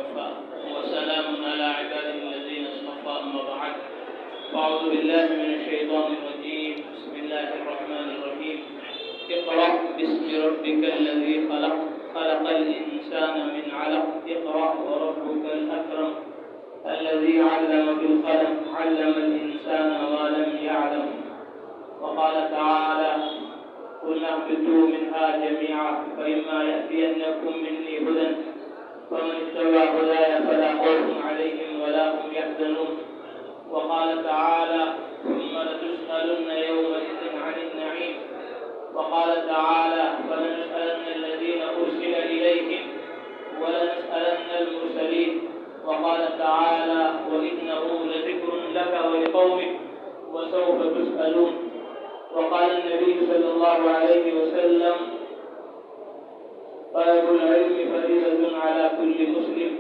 وكفى وسلام على عباده الذين اصطفى أما بعد فأعوذ بالله من الشيطان الرجيم بسم الله الرحمن الرحيم اقرأ باسم ربك الذي خلق خلق الإنسان من علق اقرأ وربك الأكرم الذي علم بالقلم علم الإنسان ما لم يعلم وقال تعالى قل اهبطوا منها جميعا فإما يأتينكم مني هدى فمن اتبع هداي فلا خوف عليهم ولا هم يحزنون وقال تعالى ثم لتسألن يومئذ عن النعيم وقال تعالى فلنسألن الذين أرسل إليهم ولنسألن المرسلين وقال تعالى وإنه لذكر لك ولقومك وسوف تسألون وقال النبي صلى الله عليه وسلم طلب العلم فريضة على كل مسلم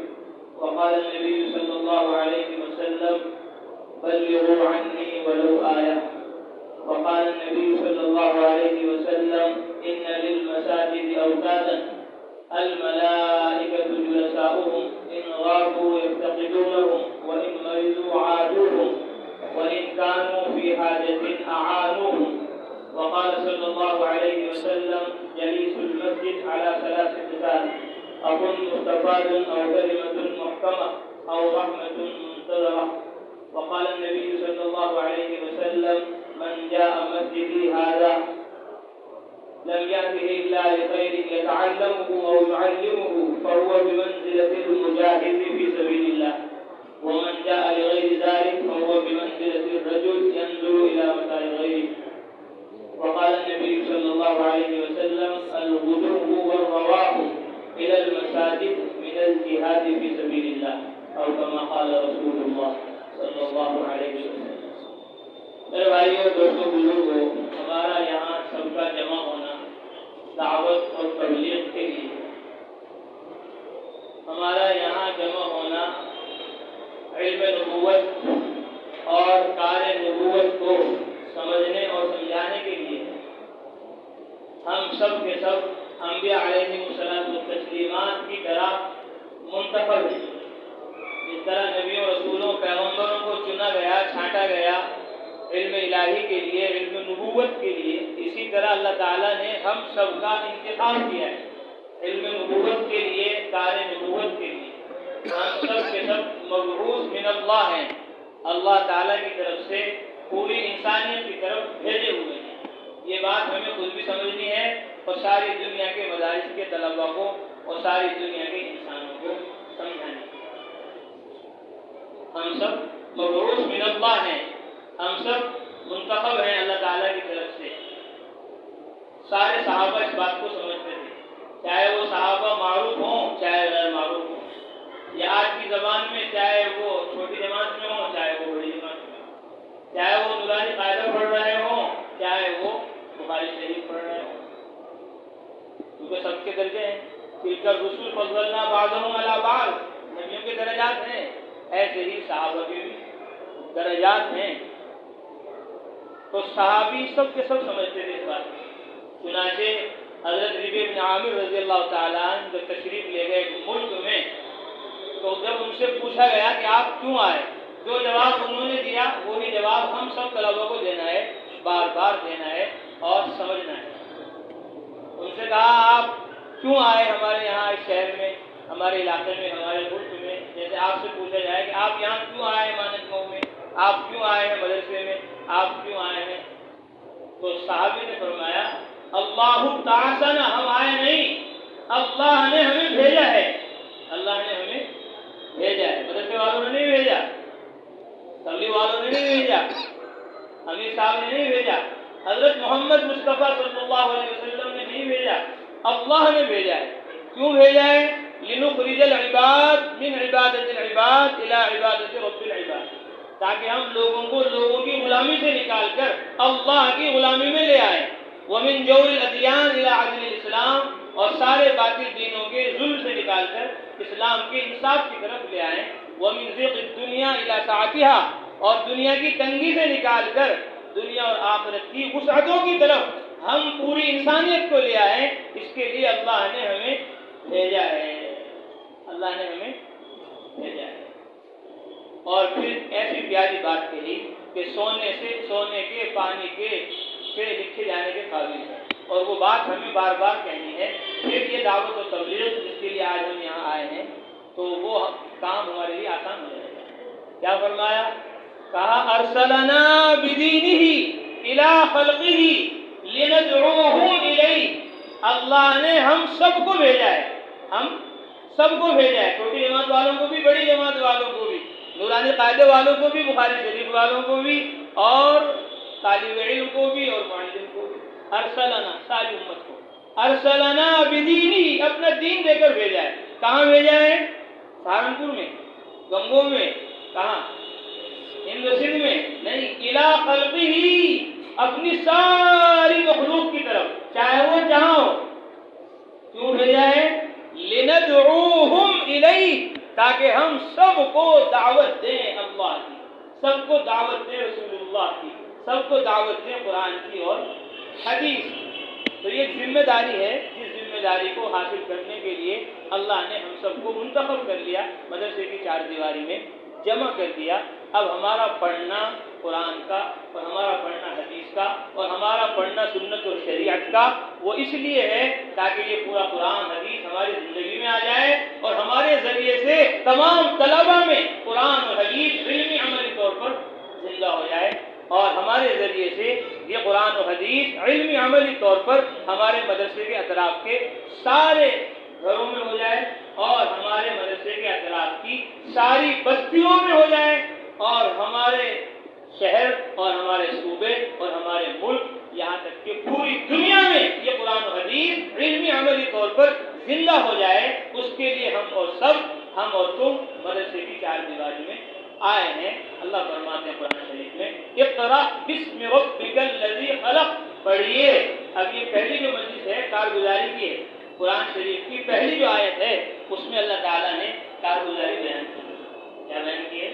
وقال النبي صلى الله عليه وسلم بلغوا عني ولو آية وقال النبي صلى الله عليه وسلم إن للمساجد أوتادا الملائكة جلساؤهم إن غابوا يفتقدونهم وإن مرضوا عادوهم وإن كانوا في حاجة أعانوهم وقال صلى الله عليه وسلم جليس المسجد على ثلاث خصال أخ مستفاد أو كلمة محكمة أو رحمة منتظرة وقال النبي صلى الله عليه وسلم من جاء مسجدي هذا لم يأته إلا لخير يتعلمه أو يعلمه فهو بمنزلة المجاهد في سبيل الله ومن جاء لغير ذلك فهو بمنزلة الرجل ينظر إلى متاع غيره وقال النبي صلى الله عليه وسلم الغدو والرواه إلى المساجد من الجهاد في سبيل الله أو كما قال رسول الله صلى الله عليه وسلم. میرے بھائیوں دوستوں بزرگوں ہمارا یہاں سب کا جمع ہونا دعوت اور تبلیغ کے لیے ہمارا یہاں جمع ہونا علم نبوت اور کار نبوت کو سمجھنے اور سمجھانے کے لیے ہم سب کے سب انبیاء علیہم الصلوۃ والتسلیمات کی طرح منتخب ہیں. جس طرح نبیوں رسولوں پیغمبروں کو چنا گیا چھانٹا گیا علم الہی کے لیے علم نبوت کے لیے اسی طرح اللہ تعالیٰ نے ہم سب کا انتخاب کیا ہے علم نبوت کے لیے کار نبوت کے لیے. ہم سب کے سب مبعوث من اللہ ہیں اللہ تعالیٰ کی طرف سے پوری انسانیت کی طرف بھیجے ہوئے ہیں. یہ بات ہمیں خود بھی سمجھنی ہے اور ساری دنیا کے مدارس کے طلباء کو اور ساری دنیا کے انسانوں کو سمجھانی ہے. ہم سب مبعوث من اللہ ہیں ہم سب منتخب ہیں اللہ تعالیٰ کی طرف سے. سارے صحابہ اس بات کو سمجھتے تھے چاہے وہ صحابہ معروف ہوں چاہے غیر معروف ہوں یا آج کی زبان میں چاہے وہ چھوٹی جماعت میں ہوں چاہے وہ بڑی جماعت میں ہوں چاہے وہ نورانی قاعدہ پڑھ رہے ہوں چاہے وہ بخاری شریف پڑھ رہے ہوں کیونکہ سب کے درجے ہیں. تلک الرسل فضلنا بعضهم علی بعض نبیوں کے درجات ہیں ایسے ہی صحابہ کے بھی درجات ہیں. تو صحابی سب کے سب سمجھتے تھے اس بات کو. چنانچہ حضرت ربیع بن عامر رضی اللہ تعالیٰ عنہ جب تشریف لے گئے ملک میں تو جب ان سے پوچھا گیا کہ آپ کیوں آئے جو جواب انہوں نے دیا وہی جواب ہم سب طلباء کو دینا ہے بار بار دینا ہے اور سمجھنا ہے. ان سے کہا آپ کیوں آئے ہمارے یہاں اس شہر میں ہمارے علاقے میں ہمارے ملک میں جیسے آپ سے پوچھا جائے کہ آپ یہاں کیوں آئے ہیں مانند گاؤں میں آپ کیوں آئے ہیں مدرسے میں آپ کیوں آئے ہیں. تو صحابی نے فرمایا اللہ تعالیٰ ہم آئے نہیں اللہ نے ہمیں بھیجا ہے. اللہ نے ہمیں بھیجا ہے مدرسے والوں نے نہیں بھیجا تبلیغ والوں نے نہیں بھیجا امیر صاحب نے نہیں بھیجا حضرت محمد مصطفیٰ صلی اللہ علیہ وسلم نے نہیں بھیجا اللہ نے بھیجا ہے. کیوں بھیجا ہے لنخرج العباد من عبادت العباد الى عبادت رب العباد تاکہ ہم لوگوں کو لوگوں کی غلامی سے نکال کر اللہ کی غلامی میں لے آئیں. ومن جور الادیان الى عدل الاسلام اور سارے باطل دینوں کے ظلم سے نکال کر اسلام کے انصاف کی طرف لے آئیں. ومن ضیق الدنیا الى سعتها اور دنیا کی تنگی سے نکال کر دنیا اور آخرت کی وسعتوں کی طرف ہم پوری انسانیت کو لے آئیں. اس کے لیے اللہ نے ہمیں بھیجا ہے اللہ نے ہمیں بھیجا ہے۔ اور پھر ایسی پیاری بات کہی کہ سونے کے پانی کے سے لکھے جانے کے قابل ہے، اور وہ بات ہمیں بار بار کہنی ہے۔ پھر یہ دعوت و تبلیغ جس کے لیے آج ہم یہاں آئے ہیں تو وہ کام ہمارے لیے آسان ہو جائے گا۔ کیا فرمایا؟ کہا ارسلنا بدینہ الی خلقہ لندعوہم الیہ، اللہ نے ہم سب کو بھیجا ہے، ہم سب کو بھیجا ہے، چھوٹی جماعت والوں کو بھی، بڑی جماعت والوں کو بھی، نورانی قاعدے والوں کو بھی، بخاری شریف والوں کو بھی، اور طالب علم کو بھی، اور معلم کو بھی۔ ارسلنا ساری امت کو، ارسلنا بدینہ اپنا دین دے کر بھیجا ہے۔ کہاں بھیجا ہے؟ سہارنپور میں، گنگو میں، کہاں؟ ہند سندھ میں نہیں، الی خلقہ اپنی ساری مخلوق کی طرف، چاہے وہ جہاں ہو۔ کیوں بھیجا ہے؟ لندعوہم الیہ، تاکہ ہم سب کو دعوت دیں اللہ کی، سب کو دعوت دیں رسول اللہ کی، سب کو دعوت دیں قرآن کی اور حدیث کی۔ تو یہ ذمہ داری ہے، جس ذمہ داری کو حاصل کرنے کے لیے اللہ نے ہم سب کو منتخب کر لیا، مدرسے کی چار دیواری میں جمع کر دیا۔ اب ہمارا پڑھنا قرآن کا، اور ہمارا پڑھنا حدیث کا، اور ہمارا پڑھنا سنت اور شریعت کا، وہ اس لیے ہے تاکہ یہ پورا قرآن حدیث ہماری زندگی میں آ جائے، اور ہمارے ذریعے سے تمام طلبہ میں قرآن اور حدیث علمی عملی طور پر زندہ ہو جائے، اور ہمارے ذریعے سے یہ قرآن و حدیث علمی عملی طور پر ہمارے مدرسے کے اطراف کے سارے گھروں میں ہو جائے، اور ہمارے مدرسے کے اطراف کی ساری بستیوں میں ہو جائے، اور ہمارے شہر اور ہمارے صوبے اور ہمارے ملک، یہاں تک کہ پوری دنیا میں یہ قرآن و حدیث علمی عملی طور پر زندہ ہو جائے۔ اس کے لیے ہم اور تم مدرسے کی چار دیواری میں آئے ہیں۔ اللہ فرماتے ہیں قرآن شریف میں، اقرأ بسم ربک الذی خلق، پڑھیے۔ اب یہ پہلی جو مجلس ہے کارگزاری کی ہے، قرآن شریف کی پہلی جو آیت ہے اس میں اللہ تعالیٰ نے کارگزاری بیان کی ہے۔ کیا بیان کی ہے؟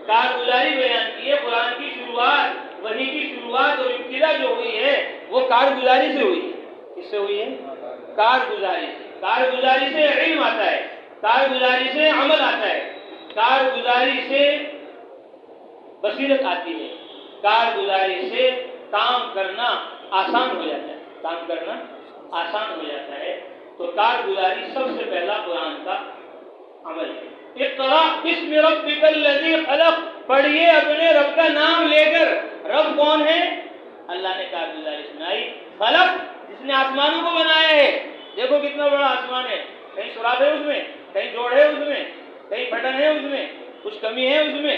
کارگزاری بیان کی ہے۔ قرآن کی شروعات، وحی کی شروعات اور ابتدا جو ہوئی ہے وہ کارگزاری سے ہوئی ہے۔ کس سے ہوئی ہے؟ کارگزاری سے۔ کارگزاری سے علم آتا ہے، کارگزاری سے عمل آتا ہے، کارگزاری سے بصیرت آتی ہے، کارگزاری سے کام کرنا آسان ہو جاتا ہے، کام کرنا آسان ہو جاتا ہے۔ تو کارگزاری سب سے پہلا قرآن کا عمل ہے۔ اقرأ بسم ربک الذی خلق، پڑھیے اپنے رب کا نام لے کر۔ رب کون ہے؟ اللہ نے کارگزاری سنائی۔ خلق، جس نے آسمانوں کو بنایا ہے۔ دیکھو کتنا بڑا آسمان ہے، کہیں سوراخ ہے اس میں، کہیں جوڑ ہے اس میں، کہیں پھٹن ہے اس میں، کچھ کمی ہے اس میں۔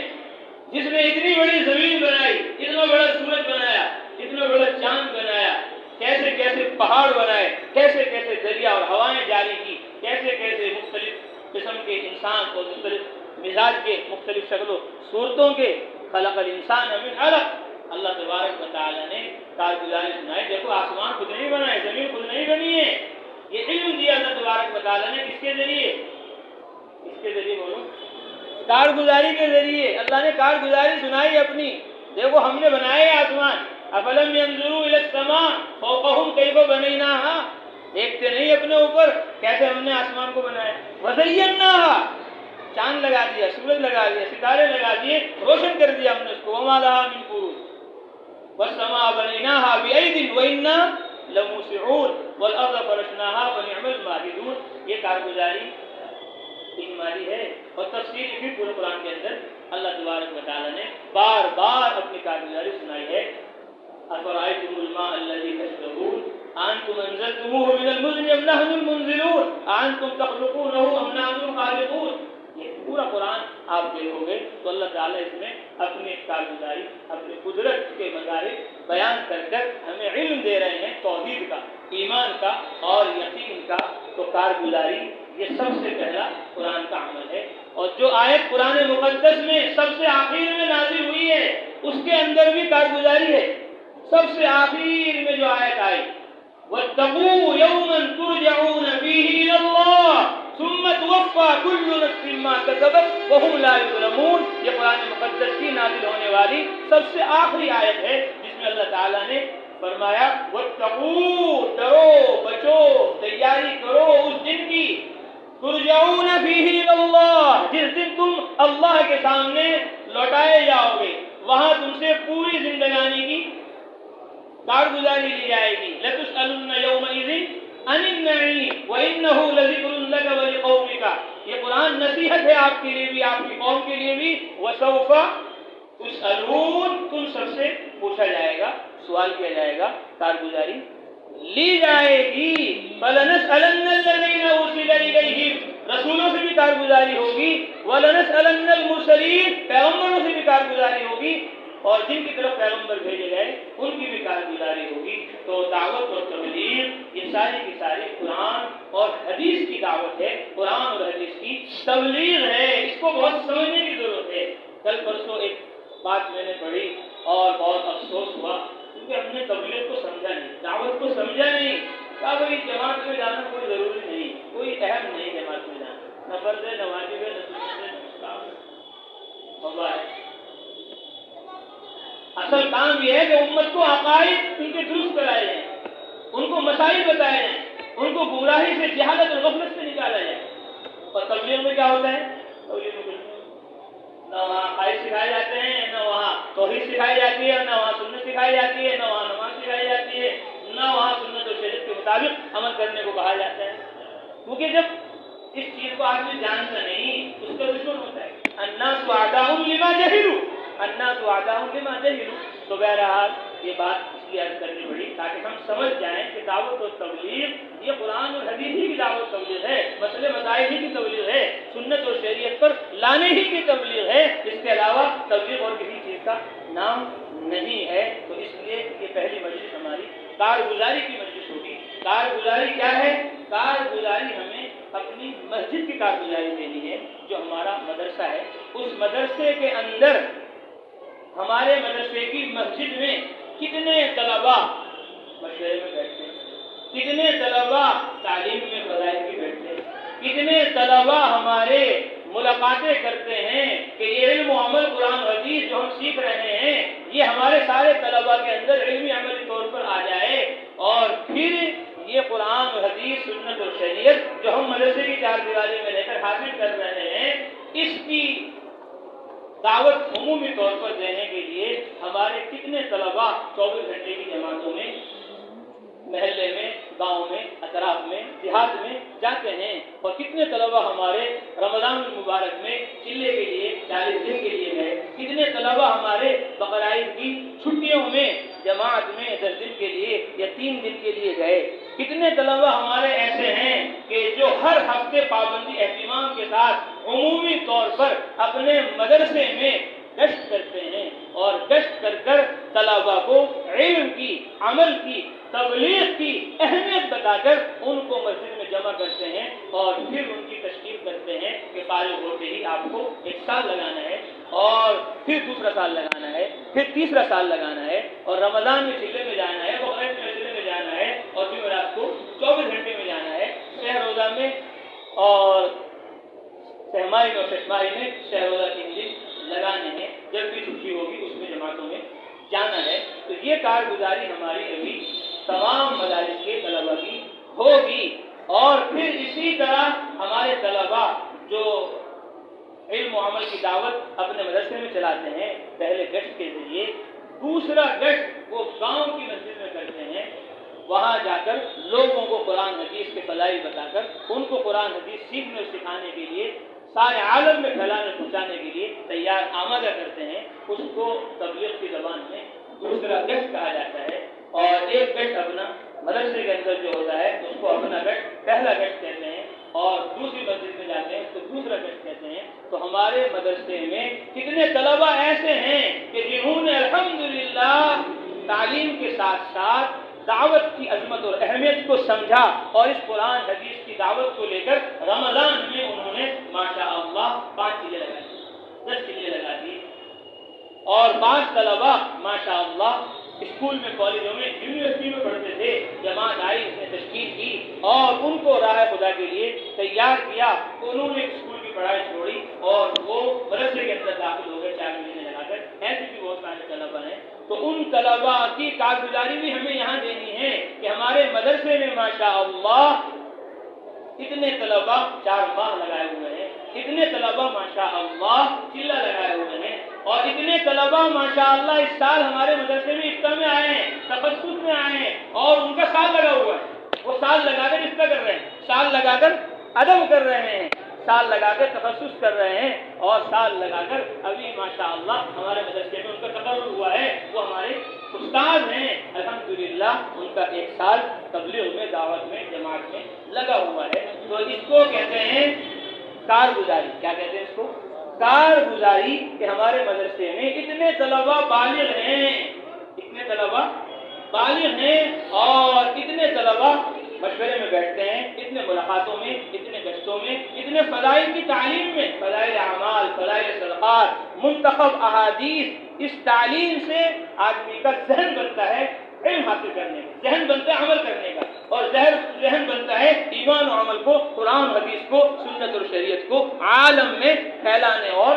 جس نے اتنی بڑی زمین بنائی، اتنا بڑا سورج بنایا، اتنا بڑا چاند بنایا، کیسے کیسے پہاڑ بنائے، کیسے کیسے دریا اور ہوائیں جاری کی، کیسے کیسے مختلف قسم کے انسان اور مختلف مزاج کے، مختلف شکل و صورتوں کے، خلق الانسان من علق۔ اللہ تبارک و تعالیٰ نے کارگزاری سنائی۔ دیکھو آسمان خود نہیں بنا ہے، زمین خود نہیں بنی ہے، یہ علم دیا اللہ تبارک و تعالیٰ نے کس کے ذریعے؟ اس کے ذریعے بولو، کارگزاری کے ذریعے۔ اللہ نے کارگزاری سنائی اپنی۔ دیکھو ہم نے بنائے آسمان، افلم ينظروا الى السماء فوقهم كيف بنيناها، دیکھتے نہیں اپنے اوپر کیسے ہم نے آسمان کو بنایا۔ وزیناها، چاند لگا دیا، سورج لگا دیا، ستارے لگا دیے، روشن کر دیا ہم نے اس کو۔ وما لها من فروج والسماء بنيناها بأيد وإنا لموسعون والأرض فرشناها فنعم الماهدون۔ یہ کارگزاری اجمالی ہے، اور تفصیل بھی پورے قرآن کے اندر اللہ تبارک و تعالیٰ نے بار بار اپنی کارگزاری سنائی ہے۔ أفرأيتم الماء الذي تشربون أأنتم أنزلتموه من المزن أم نحن المنزلون أأنتم تخلقونه أم نحن الخالقون۔ یہ پورا قرآن آپ دیکھو گے تو اللہ تعالیٰ اس میں اپنی کارگزاری، اپنی قدرت کے مظاہر بیان کر کر ہمیں علم دے رہے ہیں توحید کا، ایمان کا اور یقین کا۔ تو کارگزاری یہ سب سے پہلا قرآن کا عمل ہے۔ اور جو آیت قرآن مقدس میں سب سے آخر میں نازل ہوئی ہے اس کے اندر بھی کارگزاری ہے۔ سب سے آخر میں جو آیت آئی، وَاتَّقُوا يَوْمًا تُرْجَعُونَ فِيهِ إِلَى اللَّهِ ثُمَّ تُوَفَّى كُلُّ نَفْسٍ مَّا كَسَبَتْ وَهُمْ لَا يُظْلَمُونَ۔ یہ قرآن مقدس کی نازل ہونے والی سب سے آخری آیت ہے جس میں اللہ تعالیٰ نے فرمایا وَاتَّقُوا، ڈرو، بچو، تیاری کرو اس دن کی، ترجعون فیہ الی اللہ، جس دن اللہ کے سامنے لوٹائے جاؤ گے، وہاں تم سے پوری زندگانی کی کارگزاری لی جائے گی۔ لَتُسْأَلُنَّ يَوْمَئِذٍ عَنِ النَّعِيمِ وَإِنَّهُ لَذِكْرٌ لَكَ وَلِقَوْمِكَ، یہ قرآن نصیحت ہے آپ کے لیے بھی، آپ کی قوم کے لیے بھی۔ وَسَوْفَ تُسْأَلُونَ، تم سب سے پوچھا جائے گا، سوال کیا جائے گا، کارگزاری لی جائے گی۔ فَلَنَسْأَلَنَّ الَّذِينَ أُرْسِلَ إِلَيْهِمْ، رسولوں سے بھی کارگزاری ہوگی۔ وَلَنَسْأَلَنَّ الْمُرْسَلِينَ، پیغمبروں سے بھی کارگزاری ہوگی، اور جن کی طرف پیغمبر بھیجے گئے ان کی بھی کارگزاری ہوگی۔ تو دعوت اور تبلیغ یہ ساری کی ساری قرآن اور حدیث کی دعوت ہے، قرآن اور حدیث کی تبلیغ ہے، اس کو بہت سمجھنے کی ضرورت ہے۔ کل پرسوں ایک بات میں نے پڑھی اور بہت افسوس ہوا، کیونکہ ہم نے تبلیغ کو سمجھا نہیں، دعوت کو سمجھا نہیں۔ کہا بھائی جماعت میں جانا کوئی ضروری نہیں، کوئی اہم نہیں جماعت میں جانا، نہ فرض ہے، نہ واجب ہے، نہ سنت ہے، نہ مستحب ہے، موضوع ہے۔ اصل کام یہ ہے کہ امت کو عقائد ان کے درست کرائے جائیں، ان کو مسائل بتائے جائیں، ان کو گمراہی سے، جہالت اور غفلت سے نکالا جائے۔ اور تبلیغ میں کیا ہوتا ہے؟ تبلیغ میں نہ وہاں عقائد سکھائے جاتے ہیں، نہ وہاں توحید سکھائی جاتی ہے، نہ وہاں سنت سکھائی جاتی ہے، نہ وہاں نماز سکھائی جاتی ہے، نہ وہاں سنت اور شریعت کے مطابق عمل کرنے کو کہا جاتا ہے۔ کیونکہ جب اس چیز کو آدمی جانتا نہیں، اس کا دشمن ہوتا ہے۔ الناس اعداء لما جہلوا، الناس اعداء لما جہلوا۔ تو بہرحال یہ بات اس لیے عرض کرنی پڑی تاکہ ہم سمجھ جائیں کہ دعوت و تبلیغ یہ قرآن اور حدیث ہی کی دعوت تبلیغ ہے، مسئلے مسائل ہی کی تبلیغ ہے، سنت اور شریعت پر لانے ہی کی تبلیغ ہے، اس کے علاوہ تبلیغ اور کسی چیز کا نام نہیں ہے۔ تو اس لیے یہ پہلی مجلس ہماری کارگزاری کی مجلس ہوگی۔ کارگزاری کیا ہے؟ کارگزاری ہمیں اپنی مسجد کی کارگزاری دینی ہے، جو ہمارا مدرسہ ہے۔ اس مدرسے کے اندر ہمارے مدرسے کی مسجد میں کتنے طلباء مشورے میں بیٹھتے ہیں، کتنے طلباء تعلیم میں فضائل کی بیٹھتے ہیں، کتنے طلباء ہمارے ملاقاتیں کرتے ہیں کہ یہ علم و عمل قرآن و حدیث جو ہم سیکھ رہے ہیں یہ ہمارے سارے طلباء کے اندر علمی عملی طور پر آ جائے، اور پھر یہ قرآن و حدیث، سنت اور شریعت جو ہم مدرسے کی چار دیواری میں رہ کر حاصل کر رہے ہیں، اس کی دعوت عمومی طور پر دینے کے لیے ہمارے کتنے طلباء 24 گھنٹے کی جماعتوں میں، محلے میں، گاؤں میں، اطراف میں، دیہات میں جاتے ہیں، اور کتنے طلباء ہمارے رمضان المبارک میں چلے کے لیے 40 دن کے لیے گئے، کتنے طلباء ہمارے بقرعید کی چھٹیوں میں جماعت میں 10 دن کے لیے یا 3 دن کے لیے گئے، کتنے طلباء ہمارے ایسے ہیں کہ جو ہر ہفتے پابندی اہتمام کے ساتھ عمومی طور پر اپنے مدرسے میں گشت کرتے ہیں، اور گشت کر کر طلباء کو علم کی، عمل کی، تبلیغ کی اہمیت بتا کر ان کو مسجد میں جمع کرتے ہیں، اور پھر ان کی تشکیل کرتے ہیں کہ فارغ ہوتے ہی آپ کو 1 سال لگانا ہے، اور پھر دوسرا سال لگانا ہے، پھر تیسرا سال لگانا ہے، اور رمضان میں چلے میں جانا ہے، بقرعید میں چلے میں جانا ہے، اور پھر رات کو 24 گھنٹے میں جانا ہے، شہ روزہ میں اور سہمائی میں اور ششماہی میں شہ روزہ کی لگانے ہیں، جب بھی چھٹی ہوگی اس میں جماعتوں میں جانا ہے۔ تو یہ کارگزاری ہماری ابھی تمام مدارس کے طلباء کی ہوگی، اور پھر اسی طرح ہمارے طلباء جو علم و عمل کی دعوت اپنے مدرسے میں چلاتے ہیں پہلے گشت کے ذریعے، دوسرا گشت وہ گاؤں کی مسجد میں کرتے ہیں، وہاں جا کر لوگوں کو قرآن حدیث کے فضائل بتا کر ان کو قرآن حدیث سیکھنے اور سکھانے کے لیے، سارے عالم میں پھیلانے پہنچانے کے لیے تیار آمادہ کرتے ہیں۔ اس کو تبلیغ کی زبان میں دوسرا گشت کہا جاتا ہے، اور ایک گشت اپنا مدرسے کے اندر جو ہوتا ہے اس کو اپنا گشت پہلا گشت کہتے ہیں، اور دوسری مسجد میں جاتے ہیں اس کو دوسرا گشت کہتے ہیں۔ تو ہمارے مدرسے میں کتنے طلباء ایسے ہیں کہ جنہوں نے الحمدللہ تعلیم کے ساتھ ساتھ دعوت کی عظمت اور اہمیت کو سمجھا، اور اس قرآن حدیث کی دعوت کو لے کر رمضان میں انہوں نے ماشاءاللہ 5 چیزیں لگا دی، 10 چیزیں لگا دی، اور 5 طلباء ماشاءاللہ اسکول میں، کالجوں میں، یونیورسٹی میں پڑھتے تھے، جماعت آئی، اس نے تشکیل کی اور ان کو راہ خدا کے لیے تیار کیا۔ انہوں نے اسکول کی پڑھائی چھوڑی اور وہ مدرسے کے اندر داخل ہو گئے 4 مہینے لگا کر۔ ایسے بھی بہت سارے طلباء ہیں، تو ان طلباء کی کارگزاری بھی ہمیں یہاں دینی ہے کہ ہمارے مدرسے میں ماشاءاللہ اتنے طلبا 4 ماہ لگائے ہوئے ہیں، اتنے طلبا ماشاء اللہ چلہ لگائے ہوئے ہیں، اور اتنے طلبا ماشاء اللہ اس سال ہمارے مدرسے میں افتتاح میں آئے ہیں، تخصص میں آئے ہیں، اور ان کا سال لگا ہوا ہے، وہ سال لگا کر افتتاح کر رہے ہیں، سال لگا کر ادب کر رہے ہیں، سال لگا کر تخصص کر رہے ہیں، اور سال لگا کر ابھی ماشاء اللہ ہمارے مدرسے میں ان کا تقرر ہوا ہے، وہ ہمارے استاد ہیں الحمدللہ، ان کا 1 سال تبلیغ میں، دعوت میں، جماعت میں لگا ہوا ہے۔ تو اس کو کہتے ہیں کارگزاری۔ کیا کہتے ہیں اس کو؟ کارگزاری، کہ ہمارے مدرسے میں اتنے طلبا بالغ ہیں، اتنے طلبا بالغ ہیں، اور اتنے طلبا مشورے میں بیٹھتے ہیں، اتنے ملاقاتوں میں، اتنے گشتوں میں، اتنے فضائل کی تعلیم میں، فضائل اعمال، فضائل صدقات، منتخب احادیث، اس تعلیم سے آدمی کا ذہن بنتا ہے علم حاصل کرنے کا، ذہن بنتا ہے عمل کرنے کا، اور ذہن بنتا ہے ایمان و عمل کو، قرآن حدیث کو، سنت اور شریعت کو عالم میں پھیلانے اور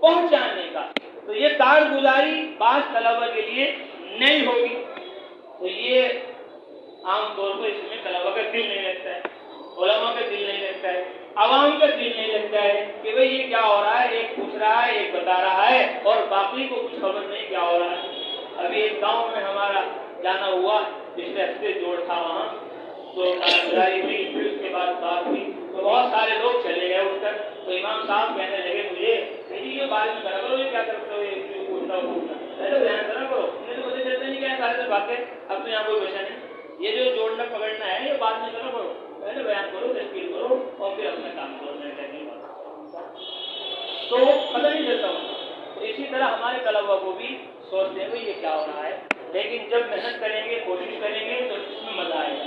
پہنچانے کا۔ تو یہ کارگزاری بعض طلبا کے لیے نہیں ہوگی، تو یہ عام طور پر اس میں طلبا کا دل نہیں لگتا ہے، علماء کا دل نہیں لگتا ہے، عوام کا دل نہیں لگتا ہے کہ بھئی یہ کیا ہو رہا ہے، ایک پوچھ رہا ہے، ایک بتا رہا ہے، اور باقی کو کچھ خبر نہیں کیا ہو رہا ہے۔ ابھی ایک گاؤں میں ہمارا جانا ہوا، پچھلے ہفتے جوڑ تھا وہاں، تو کارگزاری ہوئی، پھر اس کے بعد بات ہوئی، تو بہت سارے لوگ چلے گئے اٹھ کر، تو امام صاحب کہنے لگے مجھے کہ یہ بات میں کرا کرو، یہ کیا کرتے ہو، یہ پوچھنا بیان کرنا کرو، مجھے تو مجھے چلتے نہیں کیا سارے باتیں، اب تو یہاں کوئی وجہ نہیں، یہ جو جوڑنا پکڑنا ہے یہ بعد میں کرنا کرو، پہلے بیان کرو، تشکیل کرو، اور پھر اپنا کام کرو۔ تو پتہ نہیں چلتا ہوں۔ تو اسی طرح ہمارے طلبا کو بھی سوچتے ہیں یہ کیا ہو رہا ہے، لیکن جب محنت کریں گے، کوشش کریں گے، تو اس میں مزہ آئے گا۔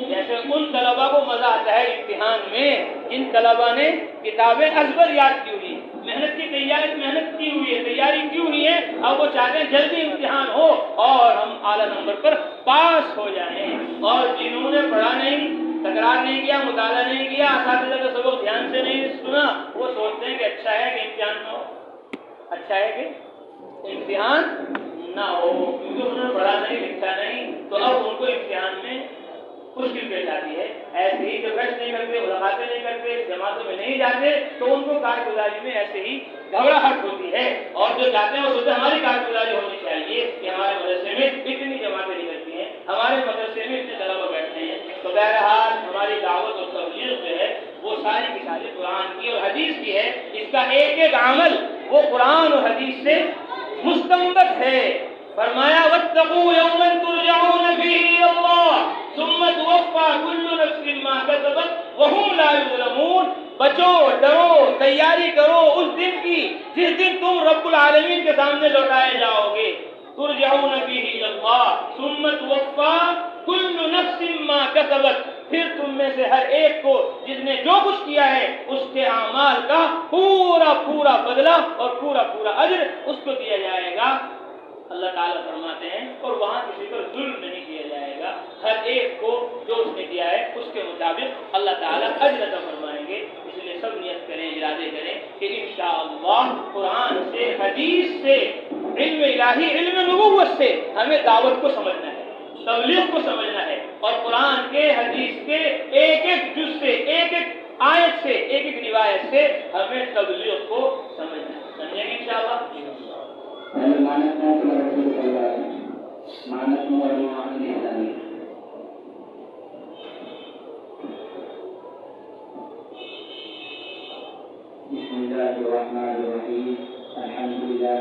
جیسے ان طلبا کو مزہ آتا ہے امتحان میں، جن طلبا نے کتابیں ازبر یاد کی ہوئی، محنت کی ہوئی ہے، تیاری کی ہوئی ہے، اب وہ چاہتے ہیں جلدی امتحان ہو اور ہم اعلیٰ نمبر پر پاس ہو جائیں، اور جنہوں نے پڑھا نہیں، تکرار نہیں کیا، مطالعہ نہیں کیا، اساتذہ کا سبق دھیان سے نہیں سنا، وہ سوچتے ہیں کہ اچھا ہے کہ امتحان نہ ہو، اچھا ہے کہ امتحان نہ ہو، کیونکہ انہوں نے پڑھا نہیں، لکھا نہیں، تو اب ان کو امتحان میں مشکل پیش آتی ہے۔ ایسے ہی جو گشت نہیں کرتے، ملاقاتیں نہیں کرتے، جماعتوں میں نہیں جاتے، تو ان کو کارگزاری میں ایسے ہی گھبراہٹ ہوتی ہے، اور جو جاتے ہیں وہ سوچتے ہیں ہماری کارگزاری ہونی چاہیے کہ ہمارے مدرسے میں اتنی جماعتیں نکلتی ہیں، ہمارے مدرسے میں اتنے طلبا بیٹھتے ہیں۔ تو بہرحال ہماری دعوت اور تبلیغ جو ہے وہ ساری کی ساری قرآن کی اور حدیث کی ہے، اس کا ایک ایک عمل وہ قرآن اور حدیث سے مستنبط ہے۔ فرمایا واتقوا یوما ترجعون فیہ الی اللہ ثم توفی کل نفس ما کسبت وہم لا یظلمون۔ بچو، ڈرو، تیاری کرو اس دن کی جس دن تم رب العالمین کے سامنے لوٹائے جاؤ گے۔ ترجعون فیہ الی اللہ ثم توفی کل نفس ما کسبت، پھر تم میں سے ہر ایک کو جس نے جو کچھ کیا ہے اس کے اعمال کا پورا پورا بدلہ اور پورا پورا اجر اس کو دیا جائے گا، اللہ تعالیٰ فرماتے ہیں، اور وہاں کسی پر ظلم نہیں کیا جائے گا، ہر ایک کو جو اس نے کیا ہے اس کے مطابق اللہ تعالیٰ اجر عطا فرمائیں گے۔ اس لیے سب نیت کریں، ارادے کریں کہ انشاءاللہ قرآن سے، حدیث سے، علم الہی، علم نبوت سے ہمیں دعوت کو سمجھنا ہے، تبلیغ کو سمجھنا ہے، اور قرآن کے، حدیث کے ایک ایک جز سے، ایک ایک آیت سے، ایک ایک روایت سے ہمیں تبلیغ کو سمجھنا ہے۔ سمجھیں گے انشاءاللہ؟ بسم اللہ الرحمن الرحیم، الحمدللہ